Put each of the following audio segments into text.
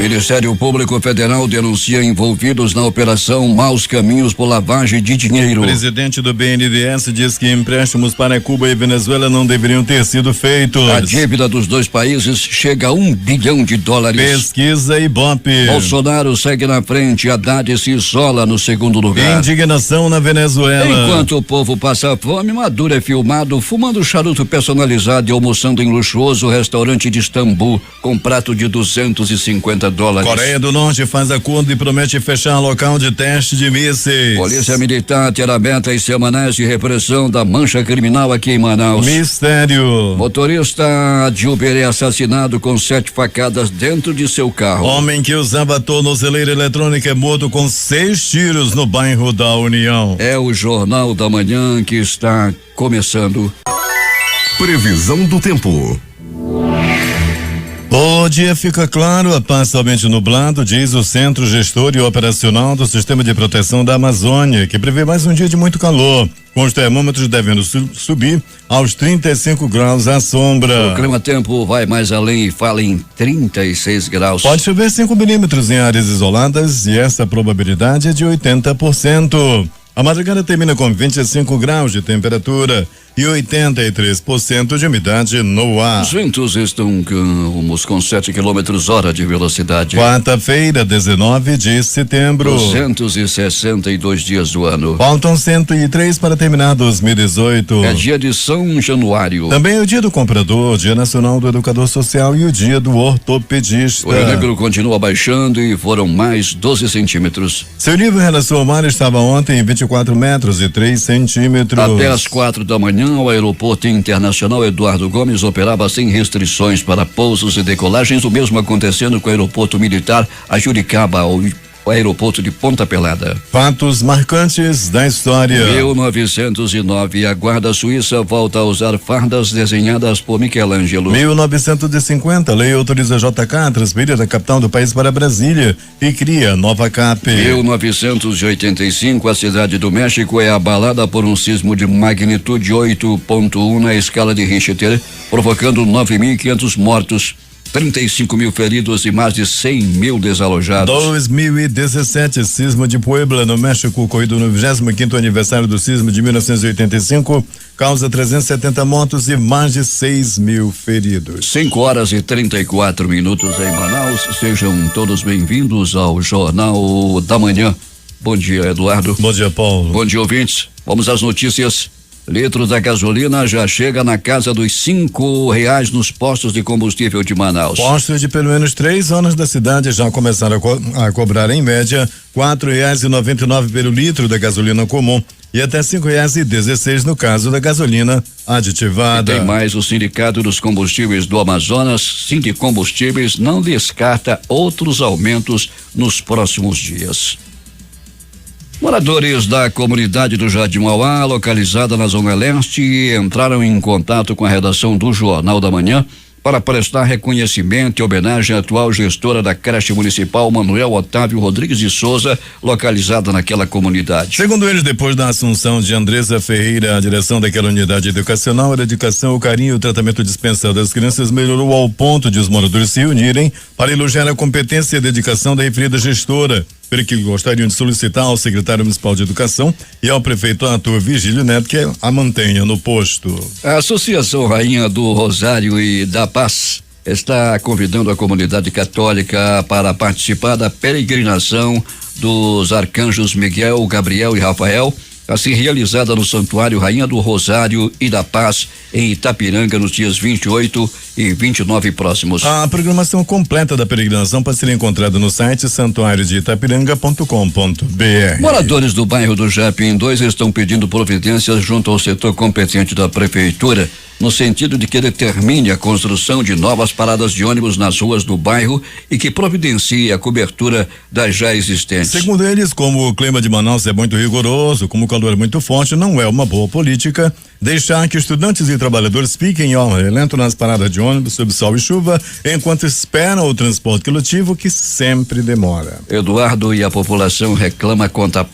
Ministério Público Federal denuncia envolvidos na operação Maus Caminhos por lavagem de dinheiro. Presidente do BNDES diz que empréstimos para Cuba e Venezuela não deveriam ter sido feitos. A dívida dos dois países chega a $1 bilhão. Pesquisa Ibope. Bolsonaro segue na frente, Haddad se isola no segundo lugar. Indignação na Venezuela. Enquanto o povo passa fome, Maduro é filmado fumando charuto personalizado e almoçando em luxuoso restaurante de Istambul com prato de $250. Coreia do Norte faz acordo e promete fechar local de teste de mísseis. Polícia Militar terá metas semanais de repressão da mancha criminal aqui em Manaus. Mistério. Motorista de Uber é assassinado com 7 facadas dentro de seu carro. Homem que usava tornozeleira eletrônica é morto com 6 tiros no bairro da União. É o Jornal da Manhã que está começando. Previsão do tempo. O dia fica claro a parcialmente nublado, diz o Centro Gestor e Operacional do Sistema de Proteção da Amazônia, que prevê mais um dia de muito calor, com os termômetros devendo subir aos 35 graus à sombra. O clima tempo vai mais além e fala em 36 graus. Pode chover 5 milímetros em áreas isoladas e essa probabilidade é de 80%. A madrugada termina com 25 graus de temperatura e 83% de umidade no ar. Os ventos estão com 7 km/h de velocidade. Quarta-feira, 19 de setembro. 262 dias do ano. Faltam 103 para terminar 2018. É dia de São Januário. Também é o dia do comprador, dia nacional do educador social e o dia do ortopedista. O Rio Negro continua baixando e foram mais 12 centímetros. Seu nível em relação ao mar estava ontem em 24 metros e 3 centímetros. Até às 4 da manhã, o aeroporto internacional Eduardo Gomes operava sem restrições para pousos e decolagens, o mesmo acontecendo com o aeroporto militar Juricaba, o aeroporto de Ponta Pelada. Fatos marcantes da história. 1909, a Guarda Suíça volta a usar fardas desenhadas por Michelangelo. 1950, a lei autoriza JK a transferir da capital do país para Brasília e cria nova CAP. 1985, a cidade do México é abalada por um sismo de magnitude 8.1 na escala de Richter, provocando 9.500 mortos. 35 mil feridos e mais de 100 mil desalojados. 2017, sismo de Puebla, no México, ocorrido no 25º aniversário do sismo de 1985, causa 370 mortos e mais de 6 mil feridos. 5h34 em Manaus. Sejam todos bem-vindos ao Jornal da Manhã. Bom dia, Eduardo. Bom dia, Paulo. Bom dia, ouvintes. Vamos às notícias. Litro da gasolina já chega na casa dos R$5 nos postos de combustível de Manaus. Postos de pelo menos 3 zonas da cidade já começaram a cobrar em média R$4,99 pelo litro da gasolina comum e até R$5,16 no caso da gasolina aditivada. E tem mais, o Sindicato dos Combustíveis do Amazonas, Sindicombustíveis, não descarta outros aumentos nos próximos dias. Moradores da comunidade do Jardim Mauá, localizada na Zona Leste, entraram em contato com a redação do Jornal da Manhã para prestar reconhecimento e homenagem à atual gestora da creche municipal, Manuel Otávio Rodrigues de Souza, localizada naquela comunidade. Segundo eles, depois da assunção de Andressa Ferreira à direção daquela unidade educacional, a dedicação, o carinho e o tratamento dispensado às crianças melhorou ao ponto de os moradores se unirem para elogiar a competência e a dedicação da referida gestora, pelo que gostariam de solicitar ao secretário municipal de educação e ao prefeito Arthur Vigílio Neto que a mantenha no posto. A Associação Rainha do Rosário e da Paz está convidando a comunidade católica para participar da peregrinação dos arcanjos Miguel, Gabriel e Rafael, a ser realizada no Santuário Rainha do Rosário e da Paz, em Itapiranga, nos dias 28 e 29 próximos. A programação completa da peregrinação pode ser encontrada no site santuariodeitapiranga.com.br. Moradores do bairro do Japim 2 estão pedindo providências junto ao setor competente da prefeitura, no sentido de que determine a construção de novas paradas de ônibus nas ruas do bairro e que providencie a cobertura das já existentes. Segundo eles, como o clima de Manaus é muito rigoroso, como o calor é muito forte, não é uma boa política deixar que estudantes e trabalhadores fiquem ao relento nas paradas de ônibus sob sol e chuva, enquanto esperam o transporte coletivo, que sempre demora. Eduardo, e a população reclama contra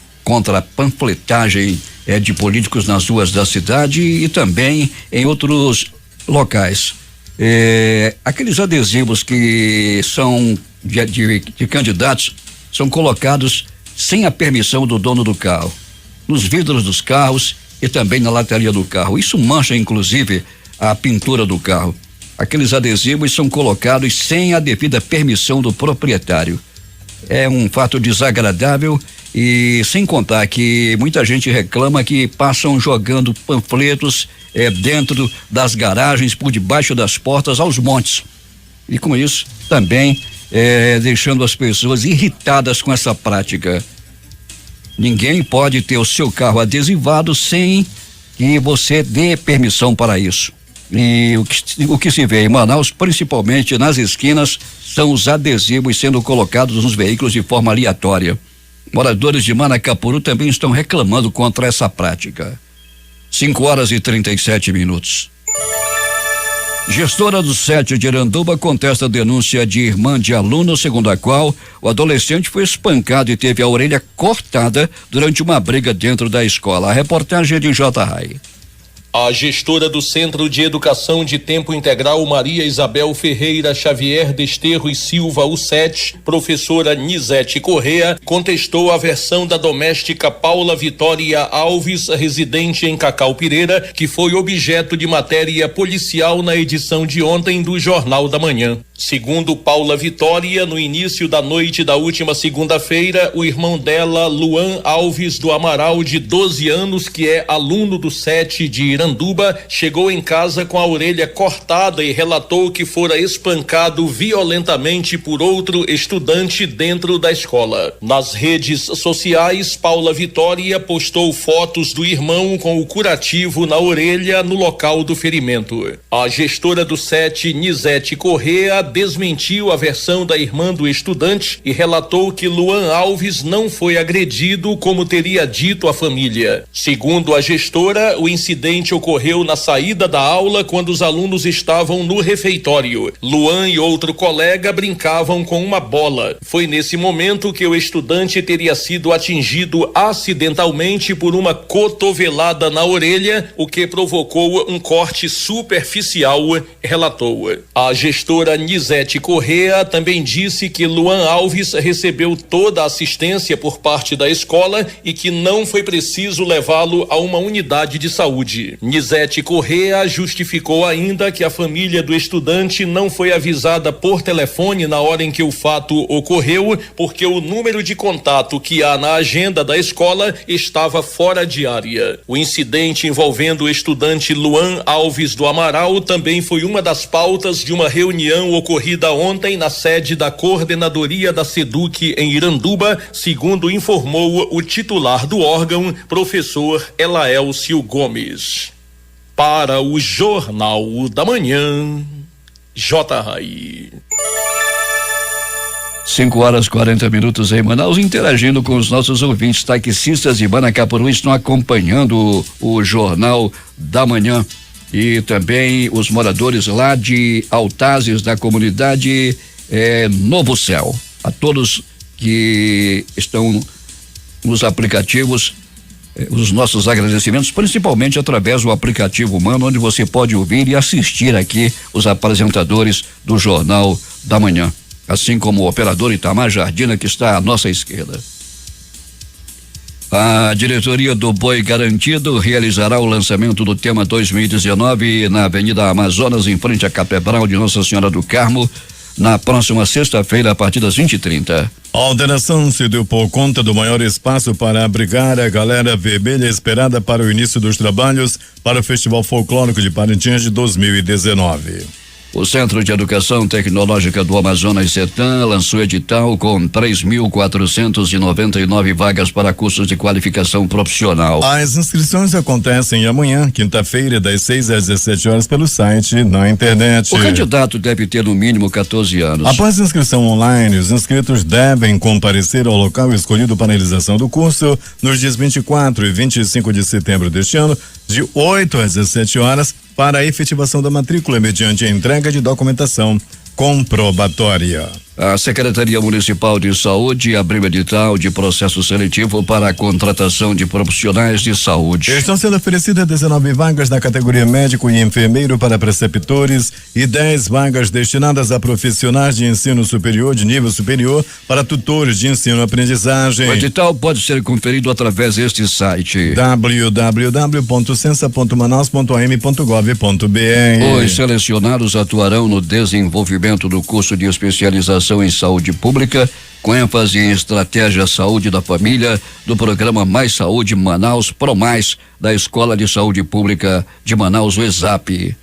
a panfletagem de políticos nas ruas da cidade e também em outros locais. Aqueles adesivos que são de candidatos são colocados sem a permissão do dono do carro, nos vidros dos carros e também na lataria do carro. Isso mancha, inclusive, a pintura do carro. Aqueles adesivos são colocados sem a devida permissão do proprietário. É um fato desagradável e sem contar que muita gente reclama que passam jogando panfletos dentro das garagens, por debaixo das portas, aos montes. E com isso também deixando as pessoas irritadas com essa prática. Ninguém pode ter o seu carro adesivado sem que você dê permissão para isso. E o que se vê em Manaus, principalmente nas esquinas, são os adesivos sendo colocados nos veículos de forma aleatória. Moradores de Manacapuru também estão reclamando contra essa prática. 5:37. Gestora do SET de Iranduba contesta a denúncia de irmã de aluno, segundo a qual o adolescente foi espancado e teve a orelha cortada durante uma briga dentro da escola. A reportagem é de J. Rai. A gestora do Centro de Educação de Tempo Integral, Maria Isabel Ferreira Xavier Desterro e Silva, o SET, professora Nizete Correa, contestou a versão da doméstica Paula Vitória Alves, residente em Cacaupireira, que foi objeto de matéria policial na edição de ontem do Jornal da Manhã. Segundo Paula Vitória, no início da noite da última segunda-feira, o irmão dela, Luan Alves do Amaral, de 12 anos, que é aluno do SET de Iranduba, chegou em casa com a orelha cortada e relatou que fora espancado violentamente por outro estudante dentro da escola. Nas redes sociais, Paula Vitória postou fotos do irmão com o curativo na orelha no local do ferimento. A gestora do SET, Nizete Correa, desmentiu a versão da irmã do estudante e relatou que Luan Alves não foi agredido como teria dito a família. Segundo a gestora, o incidente ocorreu na saída da aula quando os alunos estavam no refeitório. Luan e outro colega brincavam com uma bola. Foi nesse momento que o estudante teria sido atingido acidentalmente por uma cotovelada na orelha, o que provocou um corte superficial, relatou. A gestora Nizete Correa também disse que Luan Alves recebeu toda a assistência por parte da escola e que não foi preciso levá-lo a uma unidade de saúde. Nizete Correa justificou ainda que a família do estudante não foi avisada por telefone na hora em que o fato ocorreu, porque o número de contato que há na agenda da escola estava fora de área. O incidente envolvendo o estudante Luan Alves do Amaral também foi uma das pautas de uma reunião ocorrida ontem na sede da coordenadoria da SEDUC em Iranduba, segundo informou o titular do órgão, professor Elaelcio Gomes. Para o Jornal da Manhã, J. Rai. 5:40 em Manaus, interagindo com os nossos ouvintes. Taxistas de Manacapuru estão acompanhando o Jornal da Manhã. E também os moradores lá de Altazes, da comunidade Novo Céu. A todos que estão nos aplicativos, os nossos agradecimentos, principalmente através do aplicativo Mano, onde você pode ouvir e assistir aqui os apresentadores do Jornal da Manhã, assim como o operador Itamar Jardina, que está à nossa esquerda. A diretoria do Boi Garantido realizará o lançamento do tema 2019 na Avenida Amazonas, em frente à Catedral de Nossa Senhora do Carmo, na próxima sexta-feira, a partir das 20h30. A alteração se deu por conta do maior espaço para abrigar a galera vermelha esperada para o início dos trabalhos para o Festival Folclórico de Parintins de 2019. O Centro de Educação Tecnológica do Amazonas Sertã lançou edital com 3.499 vagas para cursos de qualificação profissional. As inscrições acontecem amanhã, quinta-feira, das 6 às 17 horas, pelo site na internet. O candidato deve ter no mínimo 14 anos. Após a inscrição online, os inscritos devem comparecer ao local escolhido para a realização do curso nos dias 24 e 25 de setembro deste ano, de 8 às 17 horas, para a efetivação da matrícula mediante a entrega de documentação comprobatória. A Secretaria Municipal de Saúde abriu edital de processo seletivo para a contratação de profissionais de saúde. Estão sendo oferecidas 19 vagas na categoria médico e enfermeiro para preceptores e 10 vagas destinadas a profissionais de ensino superior, de nível superior, para tutores de ensino-aprendizagem. O edital pode ser conferido através deste site: www.censa.manaus.am.gov.br. Os selecionados atuarão no desenvolvimento do curso de especialização em saúde pública, com ênfase em estratégia saúde da família, do programa Mais Saúde Manaus ProMais, da Escola de Saúde Pública de Manaus, o ESAP.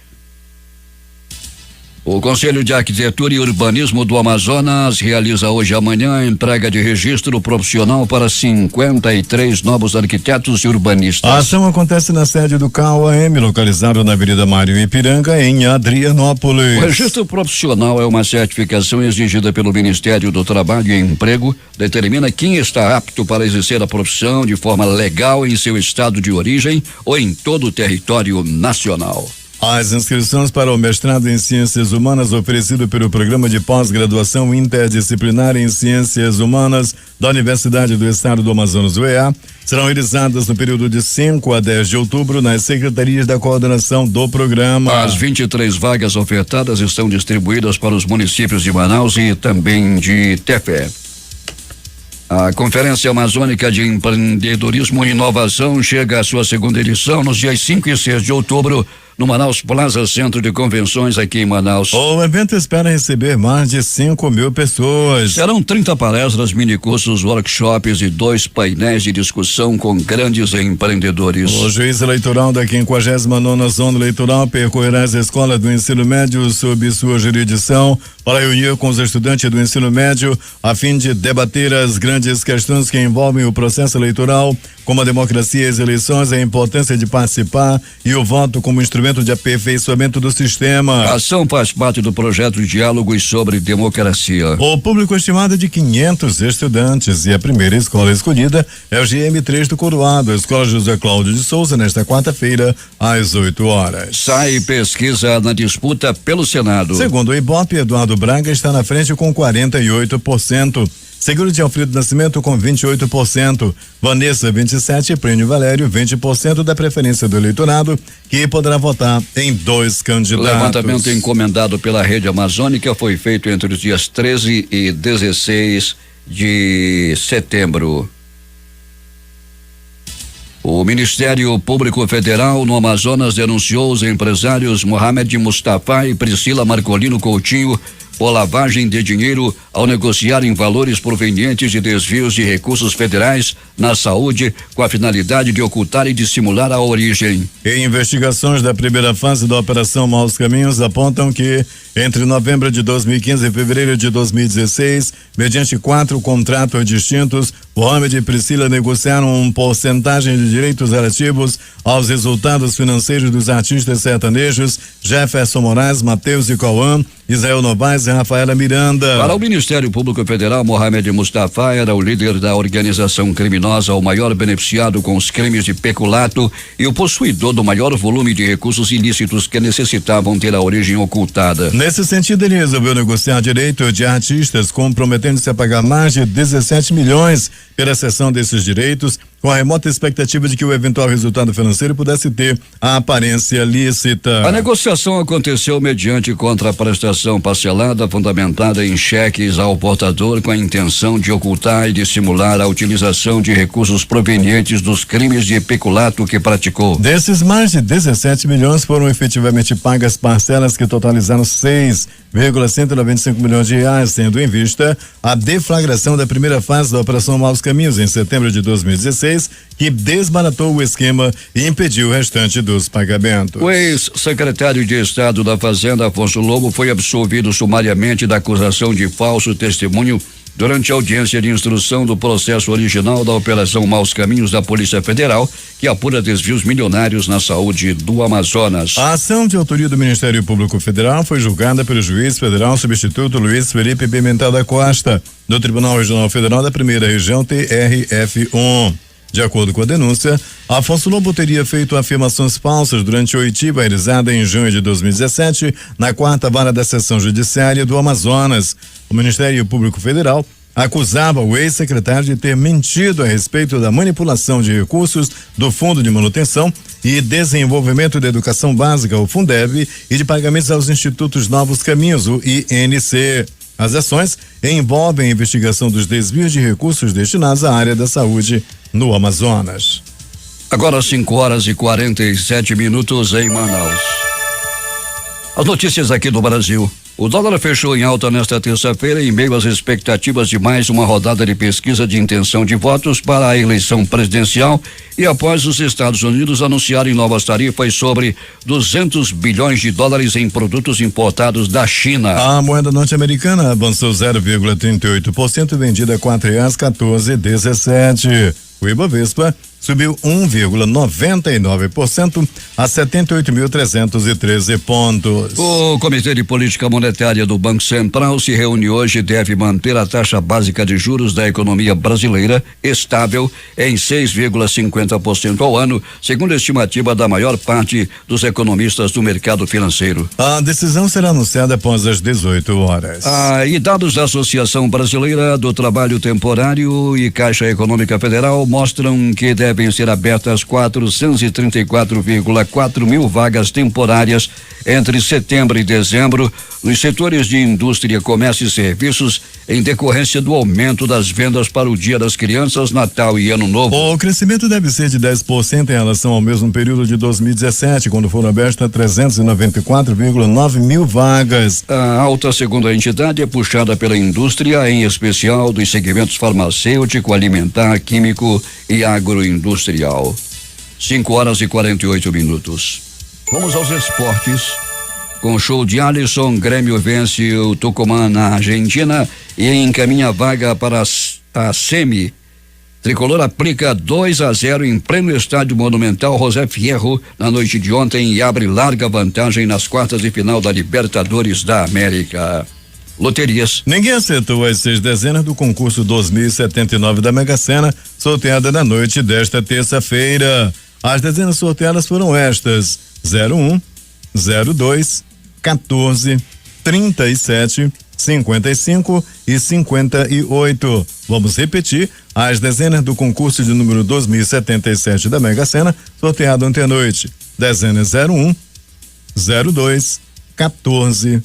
O Conselho de Arquitetura e Urbanismo do Amazonas realiza hoje e amanhã a entrega de registro profissional para 53 novos arquitetos e urbanistas. A ação acontece na sede do CAUA-M, localizado na Avenida Mário Ipiranga, em Adrianópolis. O registro profissional é uma certificação exigida pelo Ministério do Trabalho e Emprego, determina quem está apto para exercer a profissão de forma legal em seu estado de origem ou em todo o território nacional. As inscrições para o mestrado em Ciências Humanas oferecido pelo Programa de Pós-Graduação Interdisciplinar em Ciências Humanas da Universidade do Estado do Amazonas, UEA, serão realizadas no período de 5 a 10 de outubro nas secretarias da coordenação do programa. As 23 vagas ofertadas estão distribuídas para os municípios de Manaus e também de Tefé. A Conferência Amazônica de Empreendedorismo e Inovação chega à sua segunda edição nos dias 5 e 6 de outubro, no Manaus Plaza Centro de Convenções, aqui em Manaus. O evento espera receber mais de 5.000 pessoas. Serão 30 palestras, minicursos, workshops e 2 painéis de discussão com grandes empreendedores. O juiz eleitoral da 59ª Zona Eleitoral percorrerá as escolas do ensino médio sob sua jurisdição para reunir com os estudantes do ensino médio a fim de debater as grandes questões que envolvem o processo eleitoral, como a democracia e as eleições, a importância de participar e o voto como instrumento de aperfeiçoamento do sistema. A ação faz parte do projeto de diálogos sobre democracia. O público estimado é de 500 estudantes e a primeira escola escolhida é o GM3 do Coroado, a Escola José Cláudio de Souza, nesta quarta-feira, às 8 horas. Sai pesquisa na disputa pelo Senado. Segundo o Ibope, Eduardo Braga está na frente com 48%. Segundo de Alfredo Nascimento com 28%, Vanessa 27% e Plínio Valério 20% da preferência do eleitorado, que poderá votar em 2 candidatos. O levantamento encomendado pela Rede Amazônica foi feito entre os dias 13 e 16 de setembro. O Ministério Público Federal no Amazonas denunciou os empresários Mohamed Mustafa e Priscila Marcolino Coutinho por lavagem de dinheiro ao negociarem valores provenientes de desvios de recursos federais na saúde com a finalidade de ocultar e dissimular a origem. Em investigações da primeira fase da Operação Maus Caminhos apontam que entre novembro de 2015 e fevereiro de 2016, mediante 4 contratos distintos, Mohamed e Priscila negociaram uma porcentagem de direitos relativos aos resultados financeiros dos artistas sertanejos Jefferson Moraes, Matheus e Cauã, Israel Novaes e Rafaela Miranda. Para o Ministério Público Federal, Mohamed Mustafa era o líder da organização criminosa, o maior beneficiado com os crimes de peculato e o possuidor do maior volume de recursos ilícitos que necessitavam ter a origem ocultada. Nesse sentido, ele resolveu negociar direito de artistas, comprometendo-se a pagar mais de 17 milhões pela cessão desses direitos, com a remota expectativa de que o eventual resultado financeiro pudesse ter a aparência lícita. A negociação aconteceu mediante contraprestação parcelada fundamentada em cheques ao portador com a intenção de ocultar e dissimular a utilização de recursos provenientes dos crimes de peculato que praticou. Desses mais de 17 milhões foram efetivamente pagas parcelas que totalizaram 6,195 milhões de reais, tendo em vista a deflagração da primeira fase da Operação Maus Caminhos em setembro de 2016, que desbaratou o esquema e impediu o restante dos pagamentos. O ex-secretário de Estado da Fazenda, Afonso Lobo, foi absolvido sumariamente da acusação de falso testemunho durante a audiência de instrução do processo original da Operação Maus Caminhos da Polícia Federal, que apura desvios milionários na saúde do Amazonas. A ação de autoria do Ministério Público Federal foi julgada pelo juiz federal substituto Luiz Felipe Pimentel da Costa, do Tribunal Regional Federal da Primeira Região, TRF1. De acordo com a denúncia, Afonso Lobo teria feito afirmações falsas durante a oitiva realizada em junho de 2017 na 4ª Vara da Seção Judiciária do Amazonas. O Ministério Público Federal acusava o ex-secretário de ter mentido a respeito da manipulação de recursos do Fundo de Manutenção e Desenvolvimento da Educação Básica, o Fundeb, e de pagamentos aos Institutos Novos Caminhos, o INC. As ações envolvem a investigação dos desvios de recursos destinados à área da saúde no Amazonas. Agora 5h47 em Manaus. As notícias aqui do Brasil. O dólar fechou em alta nesta terça-feira em meio às expectativas de mais uma rodada de pesquisa de intenção de votos para a eleição presidencial e após os Estados Unidos anunciarem novas tarifas sobre 200 bilhões de dólares em produtos importados da China. A moeda norte-americana avançou 0,38%, vendida a R$4,1417. O Ibovespa subiu 1,99% a 78.313 pontos. O Comitê de Política Monetária do Banco Central se reúne hoje e deve manter a taxa básica de juros da economia brasileira estável em 6,50% ao ano, segundo a estimativa da maior parte dos economistas do mercado financeiro. A decisão será anunciada após as 18 horas. E dados da Associação Brasileira do Trabalho Temporário e Caixa Econômica Federal mostram que devem ser abertas 434,4 mil vagas temporárias entre setembro e dezembro nos setores de indústria, comércio e serviços em decorrência do aumento das vendas para o Dia das Crianças, Natal e Ano Novo. O crescimento deve ser de 10% em relação ao mesmo período de 2017, quando foram abertas 394,9 mil vagas. A alta, segundo a entidade, é puxada pela indústria, em especial dos segmentos farmacêutico, alimentar, químico e agroindustrial. 5h48. Vamos aos esportes. Com show de Alisson, Grêmio vence o Tucumã na Argentina e encaminha a vaga para a semi. Tricolor aplica 2-0 em pleno estádio Monumental José Fierro na noite de ontem e abre larga vantagem nas quartas de final da Libertadores da América. Loterias. Ninguém acertou as 6 dezenas do concurso 2079 da Mega Sena, sorteada na noite desta terça-feira. As dezenas sorteadas foram estas: 01, 02, 14, 37, 55 e 58. Vamos repetir: as dezenas do concurso de número 2077 da Mega Sena, sorteado ontem à noite. Dezenas 01, 02, 14,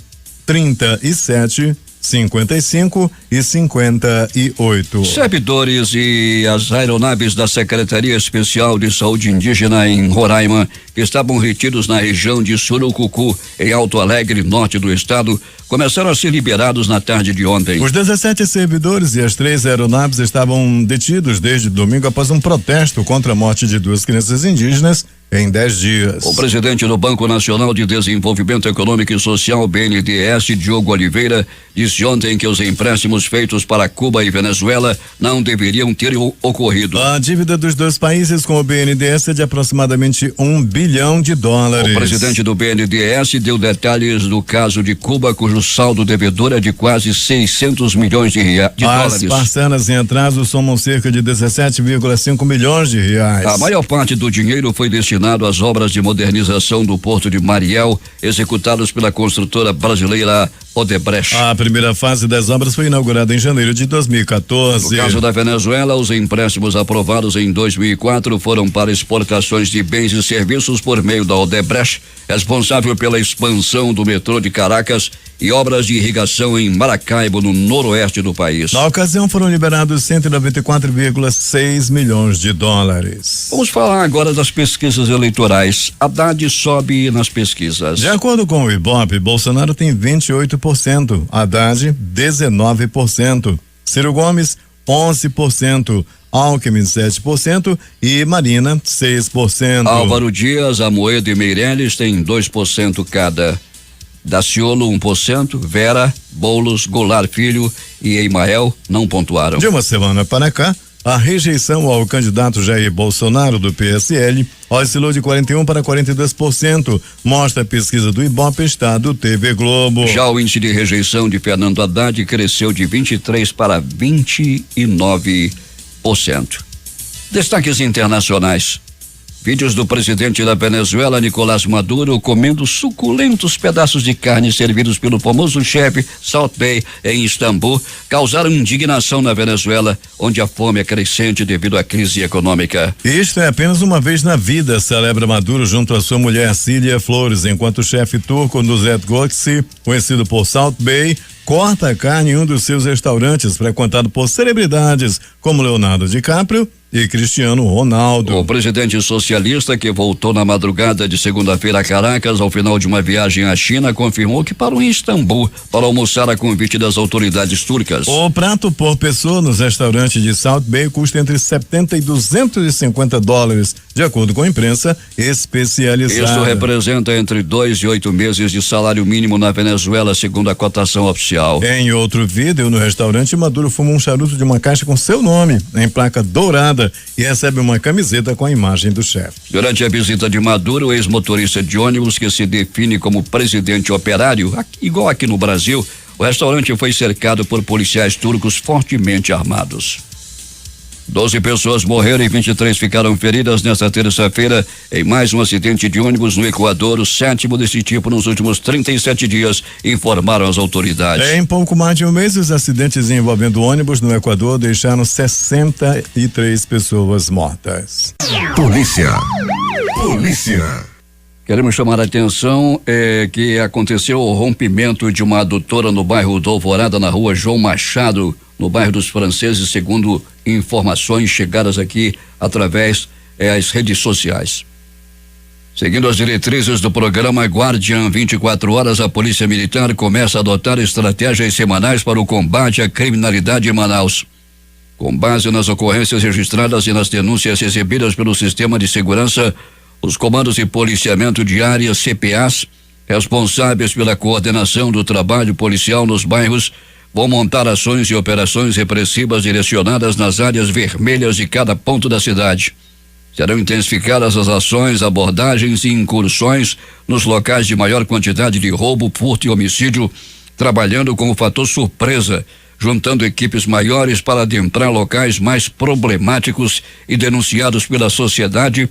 37, 55 e 58. Servidores e as aeronaves da Secretaria Especial de Saúde Indígena em Roraima, que estavam retidos na região de Surucucu, em Alto Alegre, norte do estado, começaram a ser liberados na tarde de ontem. Os 17 servidores e as 3 aeronaves estavam detidos desde domingo após um protesto contra a morte de 2 crianças indígenas em 10 dias. O presidente do Banco Nacional de Desenvolvimento Econômico e Social, BNDES, Diogo Oliveira, disse ontem que os empréstimos feitos para Cuba e Venezuela não deveriam ter ocorrido. A dívida dos 2 países com o BNDES é de aproximadamente $1 bilhão. O presidente do BNDES deu detalhes do caso de Cuba, cujo saldo devedor é de quase 600 milhões de dólares. As parcelas em atraso somam cerca de 17,5 milhões de reais. A maior parte do dinheiro foi destinado às obras de modernização do Porto de Mariel, executadas pela construtora brasileira Odebrecht. A primeira fase das obras foi inaugurada em janeiro de 2014. No caso da Venezuela, os empréstimos aprovados em 2004 foram para exportações de bens e serviços por meio da Odebrecht, responsável pela expansão do metrô de Caracas e obras de irrigação em Maracaibo, no noroeste do país. Na ocasião foram liberados 194,6 milhões de dólares. Vamos falar agora das pesquisas eleitorais. Haddad sobe nas pesquisas. De acordo com o Ibope, Bolsonaro tem 28%, Haddad 19%, Ciro Gomes 11%, Alckmin 7% e Marina 6%. Álvaro Dias, Amoedo e Meirelles têm 2% cada. Daciolo 1%, Vera, Boulos, Goulart Filho e Emael não pontuaram. De uma semana para cá, a rejeição ao candidato Jair Bolsonaro do PSL oscilou de 41% para 42%, mostra a pesquisa do Ibope Estado TV Globo. Já o índice de rejeição de Fernando Haddad cresceu de 23% para 29%. Destaques internacionais. Vídeos do presidente da Venezuela, Nicolás Maduro, comendo suculentos pedaços de carne servidos pelo famoso chefe Salt Bae em Istambul, causaram indignação na Venezuela, onde a fome é crescente devido à crise econômica. Isto é apenas uma vez na vida, celebra Maduro junto à sua mulher Cília Flores, enquanto o chefe turco Nuzet Gökçe, conhecido por Salt Bae, corta a carne em um dos seus restaurantes, frequentado por celebridades como Leonardo DiCaprio e Cristiano Ronaldo. O presidente socialista, que voltou na madrugada de segunda-feira a Caracas ao final de uma viagem à China, confirmou que parou em Istambul para almoçar a convite das autoridades turcas. O prato por pessoa nos restaurantes de Salt Bae custa entre 70 e 250 dólares, de acordo com a imprensa especializada. Isso representa entre 2 e 8 meses de salário mínimo na Venezuela, segundo a cotação oficial. Em outro vídeo, no restaurante, Maduro fuma um charuto de uma caixa com seu nome, em placa dourada, e recebe uma camiseta com a imagem do chefe. Durante a visita de Maduro, o ex-motorista de ônibus, que se define como presidente operário, igual aqui no Brasil, o restaurante foi cercado por policiais turcos fortemente armados. 12 pessoas morreram e 23 ficaram feridas nesta terça-feira em mais um acidente de ônibus no Equador, o 7º desse tipo nos últimos 37 dias, informaram as autoridades. Em pouco mais de um mês, os acidentes envolvendo ônibus no Equador deixaram 63 pessoas mortas. Polícia. Queremos chamar a atenção que aconteceu o rompimento de uma adutora no bairro do Alvorada, na rua João Machado, no bairro dos Franceses, segundo informações chegadas aqui através das redes sociais. Seguindo as diretrizes do programa Guardian 24 Horas, a Polícia Militar começa a adotar estratégias semanais para o combate à criminalidade em Manaus. Com base nas ocorrências registradas e nas denúncias recebidas pelo Sistema de Segurança, os comandos de policiamento de áreas CPAs, responsáveis pela coordenação do trabalho policial nos bairros, vão montar ações e operações repressivas direcionadas nas áreas vermelhas de cada ponto da cidade. Serão intensificadas as ações, abordagens e incursões nos locais de maior quantidade de roubo, furto e homicídio, trabalhando com o fator surpresa, juntando equipes maiores para adentrar locais mais problemáticos e denunciados pela sociedade,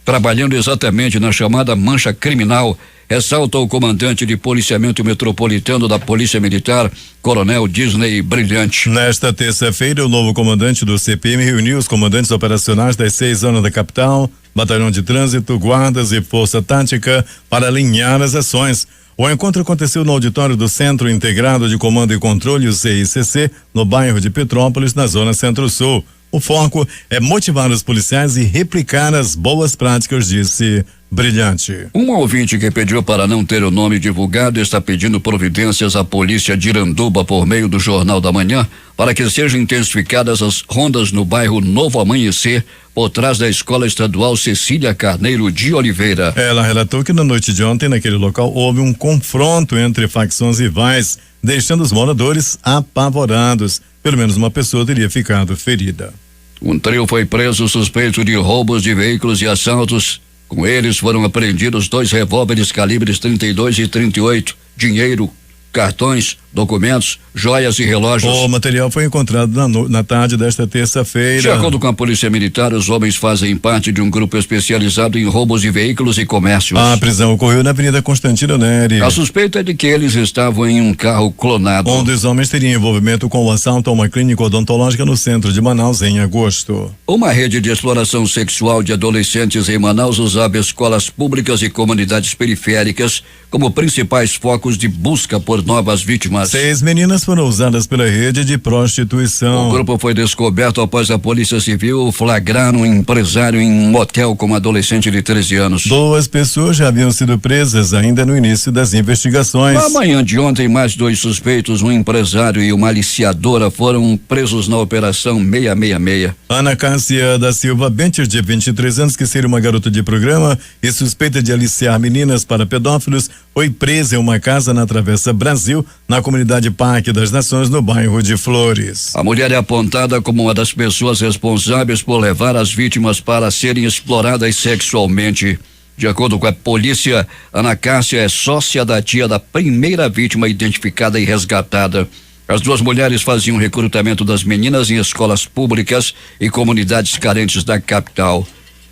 trabalhando exatamente na chamada mancha criminal, ressalta o comandante de policiamento metropolitano da Polícia Militar, Coronel Disney Brilhante. Nesta terça-feira, o novo comandante do CPM reuniu os comandantes operacionais das 6 zonas da capital, Batalhão de Trânsito, Guardas e Força Tática para alinhar as ações. O encontro aconteceu no auditório do Centro Integrado de Comando e Controle, o CICC, no bairro de Petrópolis, na zona Centro-Sul. O foco é motivar os policiais e replicar as boas práticas, disse Brilhante. Um ouvinte que pediu para não ter o nome divulgado está pedindo providências à polícia de Iranduba por meio do Jornal da Manhã para que sejam intensificadas as rondas no bairro Novo Amanhecer, por trás da Escola Estadual Cecília Carneiro de Oliveira. Ela relatou que na noite de ontem, naquele local, houve um confronto entre facções rivais, deixando os moradores apavorados. Pelo menos uma pessoa teria ficado ferida. Um trio foi preso suspeito de roubos de veículos e assaltos. Com eles foram apreendidos 2 revólveres calibres 32 e 38, dinheiro, cartões, documentos, joias e relógios. O material foi encontrado na tarde desta terça-feira. De acordo com a Polícia Militar, os homens fazem parte de um grupo especializado em roubos de veículos e comércios. A prisão ocorreu na Avenida Constantino Neri. A suspeita é de que eles estavam em um carro clonado. Um dos homens teria envolvimento com o assalto a uma clínica odontológica no centro de Manaus em agosto. Uma rede de exploração sexual de adolescentes em Manaus usava escolas públicas e comunidades periféricas como principais focos de busca por novas vítimas. 6 meninas foram usadas pela rede de prostituição. O grupo foi descoberto após a Polícia Civil flagrar um empresário em um motel com uma adolescente de 13 anos. 2 pessoas já haviam sido presas ainda no início das investigações. Na manhã de ontem, mais 2 suspeitos, um empresário e uma aliciadora, foram presos na Operação 666. Ana Cássia da Silva Bentes, de 23 anos, que seria uma garota de programa e suspeita de aliciar meninas para pedófilos, foi presa em uma casa na Travessa Brasil, na comunidade Parque das Nações, no bairro de Flores. A mulher é apontada como uma das pessoas responsáveis por levar as vítimas para serem exploradas sexualmente. De acordo com a polícia, Ana Cássia é sócia da tia da primeira vítima identificada e resgatada. As duas mulheres faziam recrutamento das meninas em escolas públicas e comunidades carentes da capital.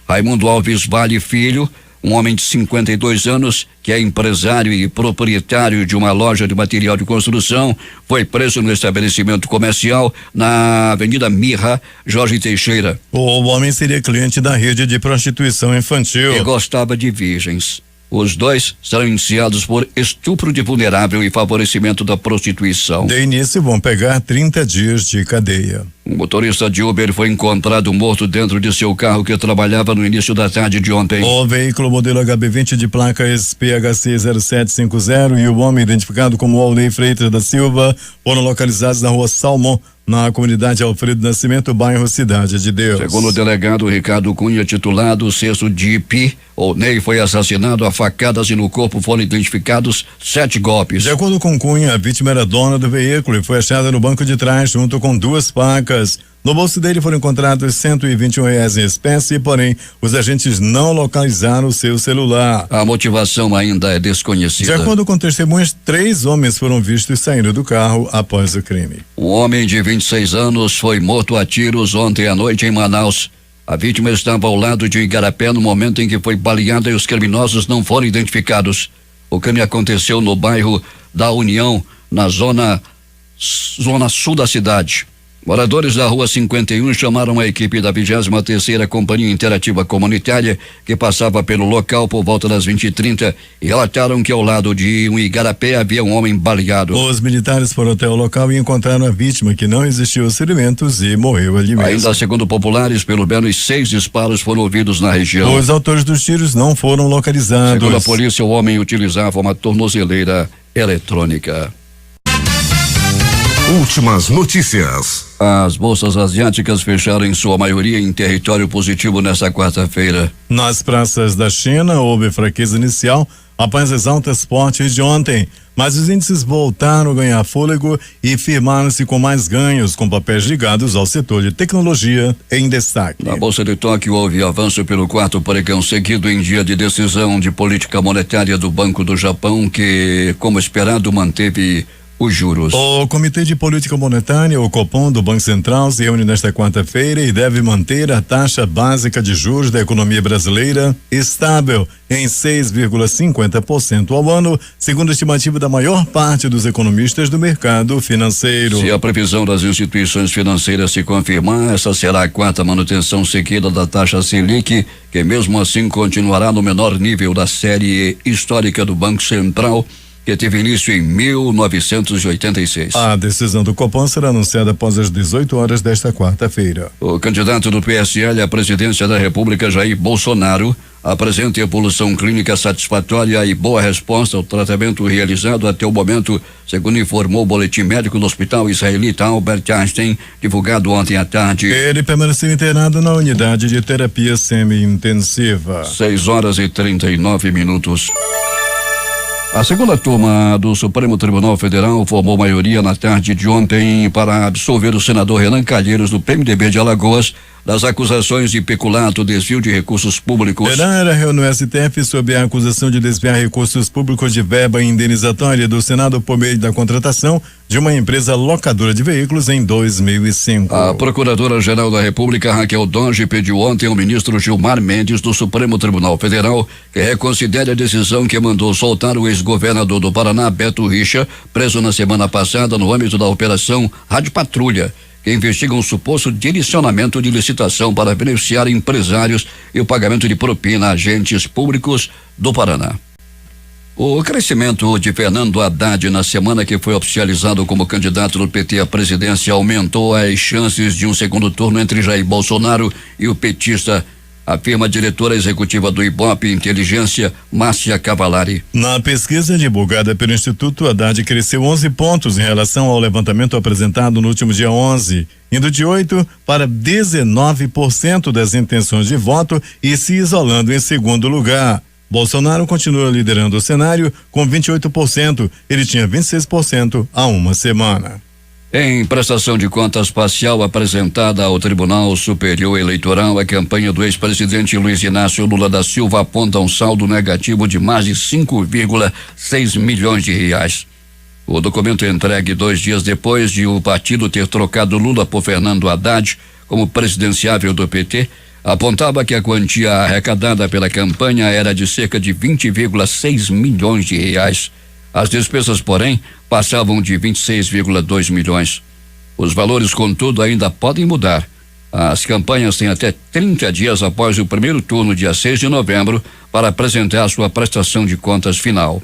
Raimundo Alves Vale Filho, um homem de 52 anos, que é empresário e proprietário de uma loja de material de construção, foi preso no estabelecimento comercial na Avenida Mirra, Jorge Teixeira. O homem seria cliente da rede de prostituição infantil E gostava de virgens. Os dois serão iniciados por estupro de vulnerável e favorecimento da prostituição. De início vão pegar 30 dias de cadeia. Um motorista de Uber foi encontrado morto dentro de seu carro que trabalhava no início da tarde de ontem. O veículo modelo HB20 de placas PHC 0750 e o homem identificado como Aulney Freitas da Silva foram localizados na rua Salmão, na comunidade Alfredo Nascimento, bairro Cidade de Deus. Segundo o delegado Ricardo Cunha, titulado Sexto DIP, Aulney foi assassinado a facadas e no corpo foram identificados 7 golpes. De acordo com Cunha, a vítima era dona do veículo e foi achada no banco de trás junto com 2 facas. No bolso dele foram encontrados R$121 em espécie, porém os agentes não localizaram o seu celular. A motivação ainda é desconhecida. De acordo com testemunhas, 3 homens foram vistos saindo do carro após o crime. Um homem de 26 anos foi morto a tiros ontem à noite em Manaus. A vítima estava ao lado de Igarapé no momento em que foi baleada e os criminosos não foram identificados. O crime aconteceu no bairro da União, na zona sul da cidade. Moradores da Rua 51 chamaram a equipe da 23ª Companhia Interativa Comunitária, que passava pelo local por volta das 20h30, e relataram que ao lado de um Igarapé havia um homem baleado. Os militares foram até o local e encontraram a vítima, que não existiu ferimentos e morreu ali mesmo. Ainda segundo populares, pelo menos 6 disparos foram ouvidos na região. Os autores dos tiros não foram localizados. Segundo a polícia, o homem utilizava uma tornozeleira eletrônica. Últimas notícias. As bolsas asiáticas fecharam em sua maioria em território positivo nesta quarta-feira. Nas praças da China houve fraqueza inicial após as altas fortes de ontem, mas os índices voltaram a ganhar fôlego e firmaram-se com mais ganhos, com papéis ligados ao setor de tecnologia em destaque. Na Bolsa de Tóquio houve avanço pelo 4º pregão seguido em dia de decisão de política monetária do Banco do Japão, que, como esperado, manteve os juros. O Comitê de Política Monetária, o Copom do Banco Central, se reúne nesta quarta-feira e deve manter a taxa básica de juros da economia brasileira estável em 6,50% ao ano, segundo a estimativa da maior parte dos economistas do mercado financeiro. Se a previsão das instituições financeiras se confirmar, essa será a 4ª manutenção seguida da taxa Selic, que mesmo assim continuará no menor nível da série histórica do Banco Central, que teve início em 1986. A decisão do Copom será anunciada após as 18 horas desta quarta-feira. O candidato do PSL à presidência da República, Jair Bolsonaro, apresenta evolução clínica satisfatória e boa resposta ao tratamento realizado até o momento, segundo informou o boletim médico do Hospital Israelita Albert Einstein, divulgado ontem à tarde. Ele permaneceu internado na unidade de terapia semi-intensiva. 6h39. A segunda turma do Supremo Tribunal Federal formou maioria na tarde de ontem para absolver o senador Renan Calheiros, do PMDB de Alagoas, das acusações de peculato, desvio de recursos públicos. Renan era réu no STF sob a acusação de desviar recursos públicos de verba indenizatória do Senado por meio da contratação de uma empresa locadora de veículos em 2005. A Procuradora-Geral da República, Raquel Donge, pediu ontem ao ministro Gilmar Mendes, do Supremo Tribunal Federal, que reconsidere a decisão que mandou soltar o ex-governador do Paraná, Beto Richa, preso na semana passada no âmbito da Operação Rádio Patrulha, que investiga um suposto direcionamento de licitação para beneficiar empresários e o pagamento de propina a agentes públicos do Paraná. O crescimento de Fernando Haddad na semana que foi oficializado como candidato do PT à presidência aumentou as chances de um segundo turno entre Jair Bolsonaro e o petista, afirma a diretora executiva do Ibope Inteligência, Márcia Cavalari. Na pesquisa divulgada pelo Instituto, Haddad cresceu 11 pontos em relação ao levantamento apresentado no último dia 11, indo de 8% para 19% das intenções de voto e se isolando em segundo lugar. Bolsonaro continua liderando o cenário com 28%. Ele tinha 26% há uma semana. Em prestação de contas parcial apresentada ao Tribunal Superior Eleitoral, a campanha do ex-presidente Luiz Inácio Lula da Silva aponta um saldo negativo de mais de 5,6 milhões de reais. O documento entregue 2 dias depois de o partido ter trocado Lula por Fernando Haddad como presidenciável do PT, apontava que a quantia arrecadada pela campanha era de cerca de 20,6 milhões de reais. As despesas, porém, passavam de 26,2 milhões. Os valores, contudo, ainda podem mudar. As campanhas têm até 30 dias após o primeiro turno, dia 6 de novembro, para apresentar sua prestação de contas final.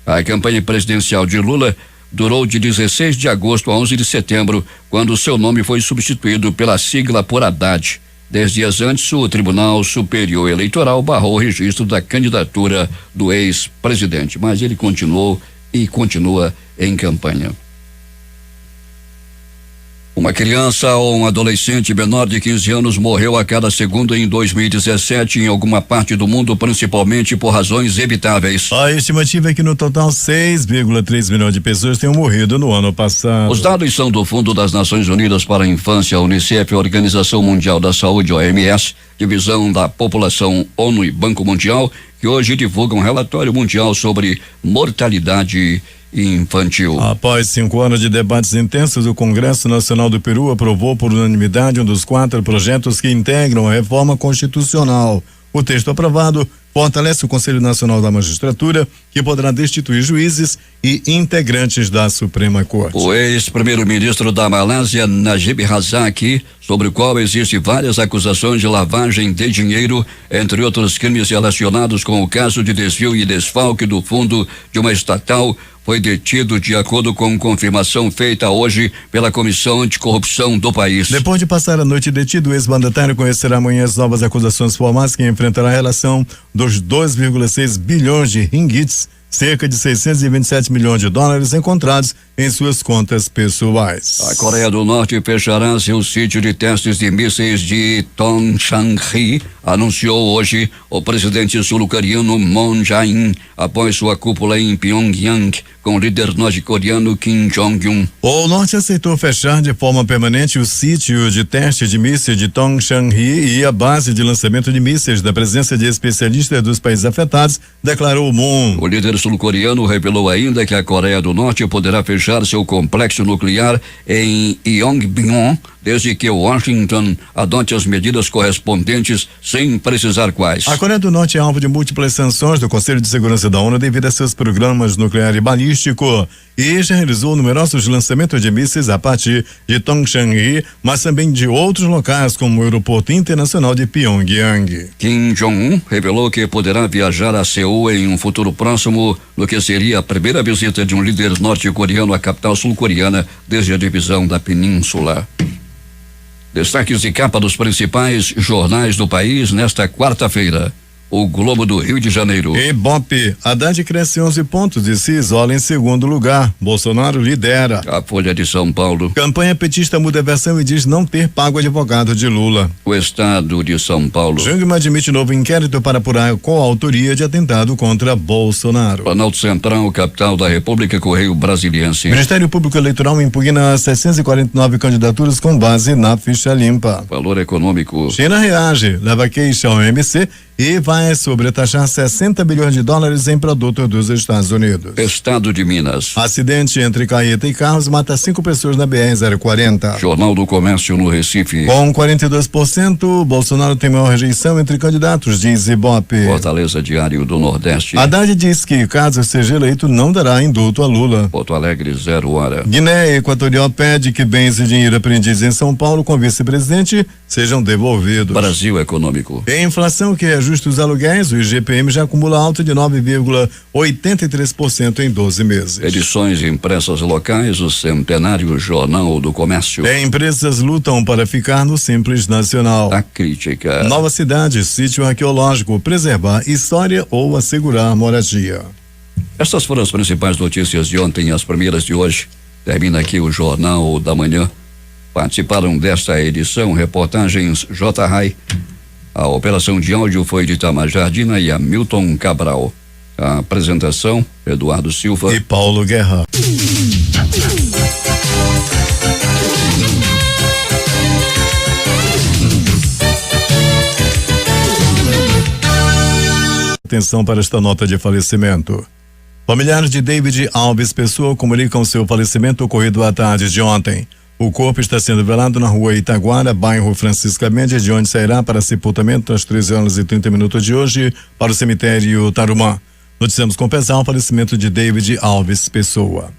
A campanha presidencial de Lula durou de 16 de agosto a 11 de setembro, quando seu nome foi substituído pela sigla por Haddad. 10 dias antes, o Tribunal Superior Eleitoral barrou o registro da candidatura do ex-presidente, mas ele continuou e continua em campanha. Uma criança ou um adolescente menor de 15 anos morreu a cada segundo em 2017 em alguma parte do mundo, principalmente por razões evitáveis. A estimativa é que no total 6,3 milhões de pessoas tenham morrido no ano passado. Os dados são do Fundo das Nações Unidas para a Infância, Unicef, Organização Mundial da Saúde, OMS, Divisão da População, ONU e Banco Mundial, que hoje divulgam um relatório mundial sobre mortalidade infantil. Após 5 anos de debates intensos, o Congresso Nacional do Peru aprovou por unanimidade um dos 4 projetos que integram a reforma constitucional. O texto aprovado fortalece o Conselho Nacional da Magistratura, que poderá destituir juízes e integrantes da Suprema Corte. O ex-primeiro-ministro da Malásia, Najib Razak, sobre o qual existem várias acusações de lavagem de dinheiro, entre outros crimes relacionados com o caso de desvio e desfalque do fundo de uma estatal, foi detido de acordo com confirmação feita hoje pela Comissão Anticorrupção do país. Depois de passar a noite detido, o ex-mandatário conhecerá amanhã as novas acusações formais que enfrentará a relação dos 2,6 bilhões de ringgits, cerca de 627 milhões de dólares encontrados em suas contas pessoais. A Coreia do Norte fechará seu sítio de testes de mísseis de Tongshan-ri, anunciou hoje o presidente sul-coreano Moon Jae-in, após sua cúpula em Pyongyang com o líder norte-coreano Kim Jong-un. O norte aceitou fechar de forma permanente o sítio de teste de mísseis de Tongshan-ri e a base de lançamento de mísseis da presença de especialistas dos países afetados, declarou Moon. O líder sul-coreano revelou ainda que a Coreia do Norte poderá fechar seu complexo nuclear em Yongbyon, desde que Washington adote as medidas correspondentes sem precisar quais. A Coreia do Norte é alvo de múltiplas sanções do Conselho de Segurança da ONU devido a seus programas nuclear e balístico e já realizou numerosos lançamentos de mísseis a partir de Tongshan-ri, mas também de outros locais como o Aeroporto Internacional de Pyongyang. Kim Jong-un revelou que poderá viajar a Seul em um futuro próximo, no que seria a primeira visita de um líder norte-coreano à capital sul-coreana desde a divisão da península. Destaques de capa dos principais jornais do país nesta quarta-feira. O Globo do Rio de Janeiro. Ibope, Haddad cresce 11 pontos e se isola em segundo lugar. Bolsonaro lidera. A Folha de São Paulo. Campanha petista muda a versão e diz não ter pago advogado de Lula. O Estado de São Paulo. Jungmann admite novo inquérito para apurar a coautoria de atentado contra Bolsonaro. Planalto Central, capital da República, Correio Brasiliense. Ministério Público Eleitoral impugna 649 candidaturas com base na ficha limpa. Valor econômico. China reage, leva queixa ao OMC e vai sobretaxar 60 bilhões de dólares em produtos dos Estados Unidos. Estado de Minas. Acidente entre carreta e carros mata 5 pessoas na BR-040. Jornal do Comércio no Recife. Com 42%, Bolsonaro tem maior rejeição entre candidatos, diz Ibope. Fortaleza Diário do Nordeste. Haddad diz que, caso seja eleito, não dará indulto a Lula. Porto Alegre, 0 hora. Guiné Equatorial pede que bens e dinheiro apreendidos em São Paulo com vice-presidente sejam devolvidos. Brasil Econômico. A inflação que reajusta os aluguéis, o IGPM já acumula alta de 9,83% em 12 meses. Edições impressas locais, o centenário Jornal do Comércio. Empresas lutam para ficar no Simples Nacional. A crítica. Nova cidade, sítio arqueológico, preservar história ou assegurar moradia. Essas foram as principais notícias de ontem, as primeiras de hoje. Termina aqui o Jornal da Manhã. Participaram desta edição reportagens J. Rai. A operação de áudio foi de Itamar Jardina e Hamilton Cabral. A apresentação, Eduardo Silva e Paulo Guerra. Atenção para esta nota de falecimento. Familiares de David Alves Pessoa comunicam seu falecimento ocorrido à tarde de ontem. O corpo está sendo velado na rua Itaguara, bairro Francisca Mendes, de onde sairá para sepultamento às 13h30 de hoje para o cemitério Tarumã. Noticiamos com pesar o falecimento de David Alves Pessoa.